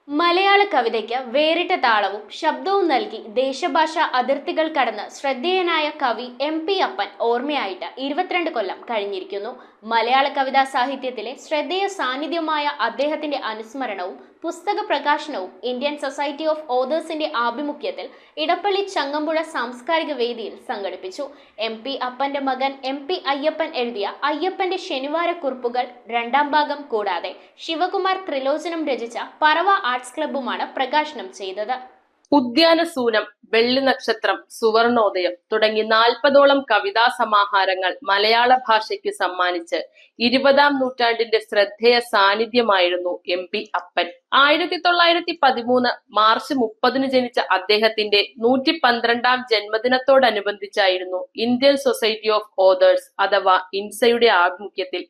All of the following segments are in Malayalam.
മലയാള കവിതയ്ക്ക് വേറിട്ട താളവും ശബ്ദവും നൽകി ദേശഭാഷാ അതിർത്തികൾ കടന്ന് ശ്രദ്ധേയനായ കവി എം.പി. അപ്പൻ ഓർമ്മയായിട്ട് 22 കൊല്ലം കഴിഞ്ഞിരിക്കുന്നു. മലയാള കവിതാ സാഹിത്യത്തിലെ ശ്രദ്ധേയ സാന്നിധ്യമായ അദ്ദേഹത്തിന്റെ അനുസ്മരണവും പുസ്തക പ്രകാശനവും ഇന്ത്യൻ സൊസൈറ്റി ഓഫ് ഓതേഴ്സിന്റെ ആഭിമുഖ്യത്തിൽ ഇടപ്പള്ളി ചങ്ങമ്പുഴ സാംസ്കാരിക വേദിയിൽ സംഘടിപ്പിച്ചു. എം.പി. അപ്പന്റെ മകൻ എം.പി. അയ്യപ്പൻ എഴുതിയ അയ്യപ്പന്റെ ശനിവാര കുറിപ്പുകൾ 2ാം ഭാഗം കൂടാതെ ശിവകുമാർ ത്രിലോചനം രചിച്ച പറവ ആർട്സ് ക്ലബ്ബുമാണ് പ്രകാശനം ചെയ്തത്. ഉദ്യാനസൂനം, വെള്ളി നക്ഷത്രം, സുവർണോദയം തുടങ്ങി 40ഓളം കവിതാ സമാഹാരങ്ങൾ മലയാള ഭാഷയ്ക്ക് സമ്മാനിച്ച് 20ാം നൂറ്റാണ്ടിന്റെ ശ്രദ്ധേയ സാന്നിധ്യമായിരുന്നു എം.പി. അപ്പൻ. 1913 മാർച്ച് 30 ജനിച്ച അദ്ദേഹത്തിന്റെ 112ാം ജന്മദിനത്തോടനുബന്ധിച്ചായിരുന്നു ഇന്ത്യൻ സൊസൈറ്റി ഓഫ് ഓതേഴ്സ് അഥവാ ഇൻസയുടെ ആഭിമുഖ്യത്തിൽ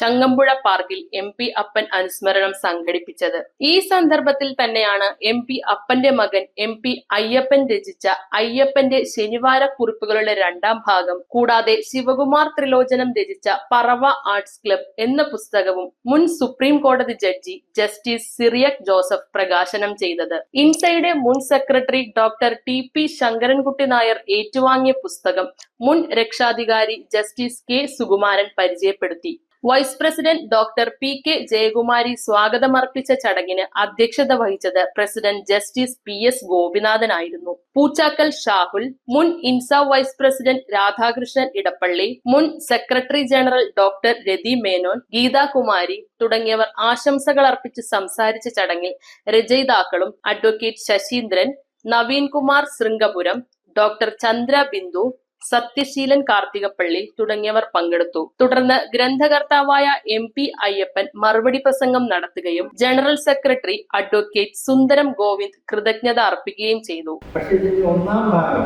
ചങ്ങമ്പുഴ പാർക്കിൽ എം.പി. അപ്പൻ അനുസ്മരണം സംഘടിപ്പിച്ചത്. ഈ സന്ദർഭത്തിൽ തന്നെയാണ് എം.പി. അപ്പന്റെ മകൻ എം.പി. അയ്യപ്പൻ രചിച്ച അയ്യപ്പന്റെ ശനിവാര കുറിപ്പുകളുടെ 2ാം ഭാഗം കൂടാതെ ശിവകുമാർ ത്രിലോചനം രചിച്ച പറവ ആർട്സ് ക്ലബ് എന്ന പുസ്തകവും മുൻ സുപ്രീം കോടതി ജഡ്ജി ജസ്റ്റിസ് സിറിയക് ജോസഫ് പ്രകാശനം ചെയ്തത്. ഇൻസയുടെ മുൻ secretary doctor T P. Sankarankutty Nair ഏറ്റുവാങ്ങിയ പുസ്തകം മുൻ രക്ഷാധികാരി ജസ്റ്റിസ് കെ സുകുമാരൻ പരിചയപ്പെടുത്തി. Vice president doctor P K. Jayakumari സ്വാഗതമർപ്പിച്ച ചടങ്ങിന് അധ്യക്ഷത വഹിച്ചത് പ്രസിഡന്റ് ജസ്റ്റിസ് പി.എസ്. ഗോപിനാഥനായിരുന്നു. പൂച്ചാക്കൽ ഷാഹുൽ, മുൻ INSA vice president Radhakrishnan Edappally, മുൻ secretary general doctor Rathi Menon, Geethakumari തുടങ്ങിയവർ ആശംസകൾ അർപ്പിച്ച് സംസാരിച്ച ചടങ്ങിൽ രചയിതാക്കളും അഡ്വക്കേറ്റ് ശശീന്ദ്രൻ, നവീൻ കുമാർ ശൃംഗപുരം, ഡോക്ടർ ചന്ദ്ര ബിന്ദു, സത്യശീലൻ കാർത്തികപ്പള്ളി തുടങ്ങിയവർ പങ്കെടുത്തു. തുടർന്ന് ഗ്രന്ഥകർത്താവായ എം.പി. അയ്യപ്പൻ മറുപടി പ്രസംഗം നടത്തുകയും ജനറൽ സെക്രട്ടറി അഡ്വക്കേറ്റ് സുന്ദരം ഗോവിന്ദ് കൃതജ്ഞത അർപ്പിക്കുകയും ചെയ്തു. പക്ഷേ ഇതിന്റെ 1ാം ഭാഗം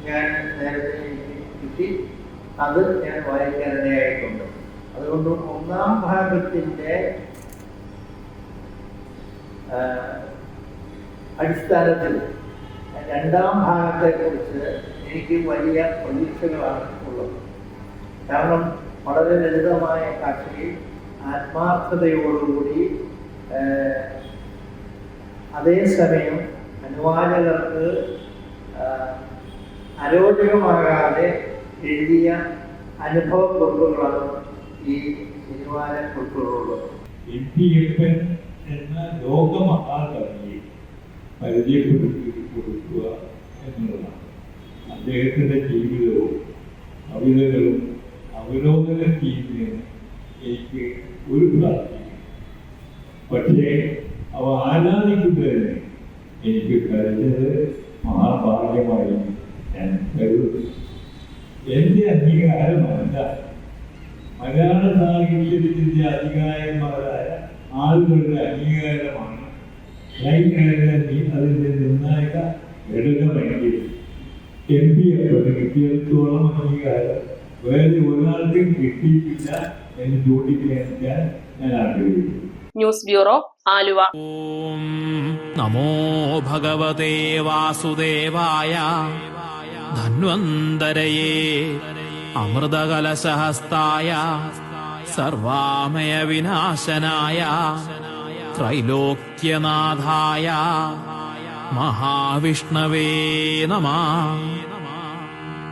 ഞാൻ നേരത്തെ കിട്ടി, അത് ഞാൻ വായിക്കാനിടയായിട്ടുണ്ട്. അതുകൊണ്ട് 1ാം ഭാഗത്തിന്റെ അടിസ്ഥാനത്തിൽ 2ാം ഭാഗത്തെ കുറിച്ച് എനിക്ക് വലിയ പ്രതീക്ഷകളാണ് ഉള്ളത്. കാരണം വളരെ ലളിതമായ ഭാഷയിൽ ആത്മാർത്ഥതയോടുകൂടി അതേസമയം അനുവാചകർക്ക് അരോചകമാകാതെ എഴുതിയ അനുഭവ കുറിപ്പുകളാണ് ഈ ശനിവാര കുറിപ്പുകളുള്ളത്. എം.പി. അപ്പൻ എന്ന ലോകമഹാകവിയെ പരിചയപ്പെടുത്തി കൊടുക്കുക എന്നുള്ളതാണ്. അദ്ദേഹത്തിന്റെ ജീവിതവും കവിതകളും അവലോകനം ചെയ്യുന്നതിന് എനിക്ക് ഒരു പ്രാർത്ഥന, പക്ഷേ അവ ആരാധിക്കുന്നതിന് എനിക്ക് കഴിഞ്ഞത് മഹാഭാഗ്യമായി ഞാൻ കരുതുന്നു. എന്റെ അംഗീകാരമല്ല, മലയാള സാഹിത്യത്തിന്റെ അധികാരന്മാരായ ആളുകളുടെ അംഗീകാരമാണ് അതിന്റെ നിർണായക ഘടകമെങ്കിൽ എം.പി. അപ്പന് കിട്ടിയിടത്തോളം അംഗീകാരം വേറെ ഒരാൾക്കും കിട്ടിയിട്ടില്ല എന്ന് ചൂണ്ടിക്കാണിക്കാൻ ഞാൻ ആഗ്രഹിക്കുന്നു. News bureau, Aluva. നമോ ഭഗവതേ വാസുദേവായ ധന്വന്തരയേ അമൃതകലശഹസ്തായ സർവാമയ വിനാശനായ ത്രൈലോക്യനാഥായ മഹാവിഷ്ണവേ നമഃ.